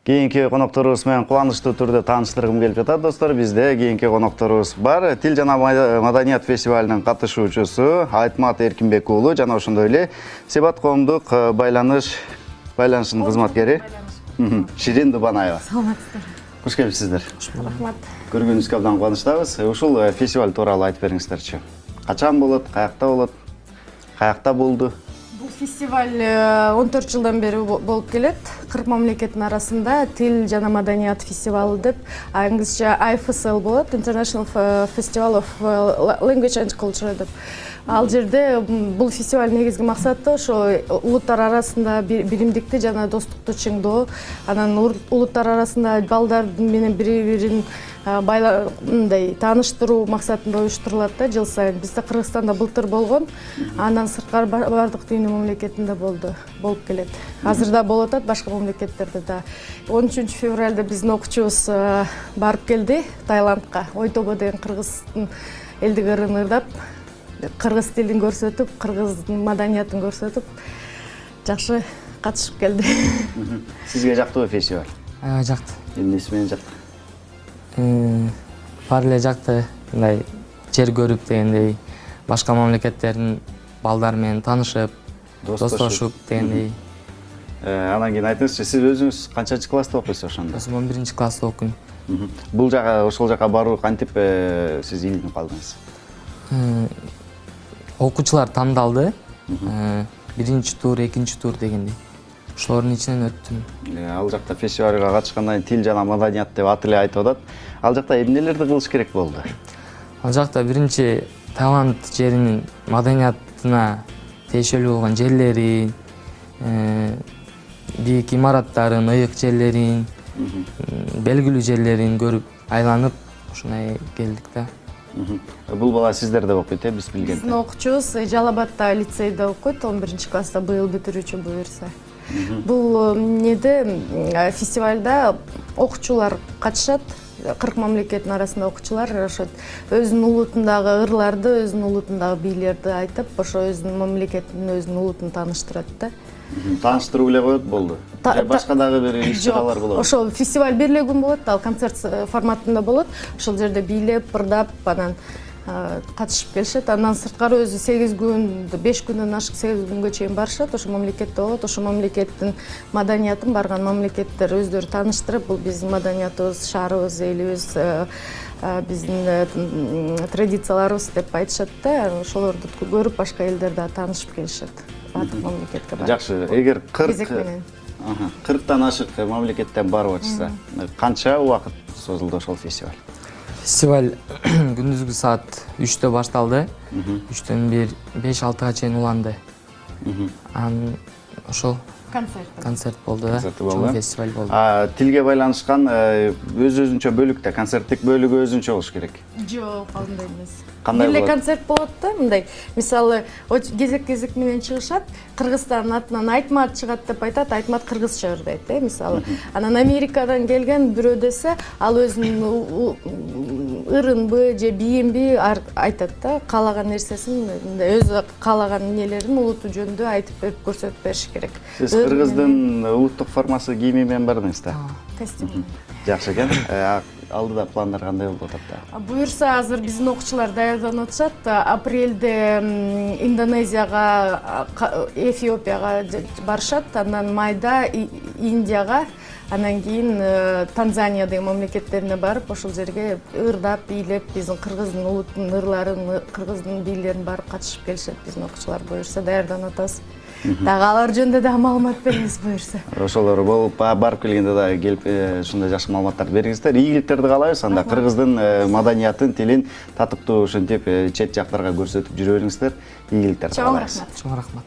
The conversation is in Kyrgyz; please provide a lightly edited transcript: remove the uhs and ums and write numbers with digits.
Кийинки конокторубуз менен кубанычтуу түрдө тааныштыргым келип жатат, достор. Бизде кийинки конокторубуз бар. Тил жана маданият фестивалынын катышуучусу Айтмат Эркинбек уулу жана ошондой эле Себат коомдук байланышынын кызматкери Ширин Дубанаева. Саламатсыздар. Куш келипсиздер. Рахмат. Көргөнүбүзгө абдан кубанычтабыз. Ушул фестиваль тууралуу айтып бериңиздерчи. Качан болот, каякта болот, каякта болду? Бул фестиваль 14 жылдан бери болуп келет. 40 мамлекеттин арасында тил жана маданият фестивалы деп, англисче IFSL болот, International Festival of Language and Culture деп. Ал жерде бул фестиваль негизги максаты ошо улуттар арасында биримдикти жана достукту чыңдоо, анан улуттар арасында балдар менен бири-бирин тааныштыруу максатында уюштурулат да жыл сайын. Бизде Кыргызстанда былтыр болгон, андан сырткары бардык дүйнө мамлекетинде болуп келет. Азырда болуп атат башка мамлекеттерде да. 13 февралда биздин окуучубуз барып келди Таиландка. Ойтобо деген кыргыздын элдик ырын ырдап, кыргыз тилин көрсөтүп, кыргыздын маданиятын көрсөтүп, жакшы катышып келди. Сизге жактыбы фестиваль? Аябай жакты. Эмнеси менен жакты? Баары эле жакты, мындай жер көрүп дегендей, башка мамлекеттердин балдары менен таанышып, достошуп дегендей. Анан кийин айтыңызчы, сиз өзүңүз канчанчы класста окуйсуз ошондо? Өзүм 11 класста окуйм. Бул жака, ошол жака баруу кантип сиз илинип калдыңыз? Окуучулар тандалды. Биринчи тур, экинчи тур дегендей. Ошолордун ичинен өттүм. Ал жакта фестивалга катышкандан кийин тил жана маданият деп аты эле айтып атат. Ал жакта эмнелерди кылыш керек болду? Ал жакта биринчи Таиланд жеринин маданиятына тиешелүү болгон жерлерин, бийик имараттарын, ыйык жерлерин, белгилүү жерлерин көрүп, айланып, ушундай келдик да. Бул бала сиздерде окуйт, биз билгендей. Биздин окуучубуз Жалалабадта лицейде окуйт, 11 класста быйыл бүтүрүүчү буюрса. Бул фестивалда окуучулар катышат, 40 мамлекеттин арасында окуучулар ошо өзүнүн улутундагы ырларды, өзүнүн улутундагы бийлерди айтып, ошо өзүнүн мамлекетин, өзүнүн улутун тааныштырат да. Тааныштыруу эле коет болду. Же башка дагы бир иш-чаралар болобу? Ошол фестиваль бир эле күн болот, ал концерт форматында болот. Ошол жерде бийлеп, ырдап, анан катышып келишет. Андан сырткары өзү 8 күн, 5 күндөн ашык 8 күнгө чейин барышат. Ошо мамлекетте болот. Ошо мамлекеттин маданиятын барган мамлекеттер өздөрү тааныштырып, бул биздин маданиятыбыз, шаарыбыз, элибиз, биздин традицияларыбыз деп айтышат да. Ошолорду көрүп башка элдер да таанышып келишет. Бардык мамлекетке барып. Жакшы, эгер 40тан ашык мамлекеттен барып атышса, канча убакыт созулду ошол фестиваль? Фестиваль күндүзгү саат 3-тө башталды. 3-төн 5-6га чейин уланды. Анан ошол концерт болду да. Чоң фестиваль болду. Тилге байланышкан өз-өзүнчө бөлүктө, концерттик бөлүгү өзүнчө болуш керек. Жок, андай эмес. Кандай Бир эле болот? концерт болот да, мындай. Мисалы, кезек менен чыгышат, Кыргызстандын атынан Айтмат чыгат деп айтат, Айтмат кыргызча ырдайт, мисалы. Анан Америкадан келген бирөө десе, ал өзүнүн ырынбы же бийинби айтат да, каалаган нерсесин, өзү каалаган эмнелерин улуту жөнүндө айтып берип көрсөтүп бериш керек. Сиз Кыргыздын улуттук формасы кийими менен бардыңыз да? Костюм. Жакшы экен. Алдыда пландар кандай болуп атат да? Буюрса, азыр биздин окуучулар даярданып атышат. Апрелде Индонезияга, Эфиопияга барышат, андан майда Индияга, анан кийин Танзания деген мамлекеттерине барып, ошол жерге ырдап, бийлеп, биздин кыргыздын улутунун ырларын, кыргыздын бийлерин барып катышып келишет биздин окуучулар. Буюрса даярданып атабыз. Дагы алар жөнүндө да маалымат бериңиз буюрса. Ошолор болуп барып келгенде да келип ушундай жакшы маалыматтарды бериңиздер. Ийгиликтерди каалайбыз. Анда кыргыздын маданиятын, тилин татыктуу ушинтип чет жактарга көрсөтүп жүрө бериңиздер. Ийгиликтер каалайбыз. Чоң рахмат. Чоң рахмат.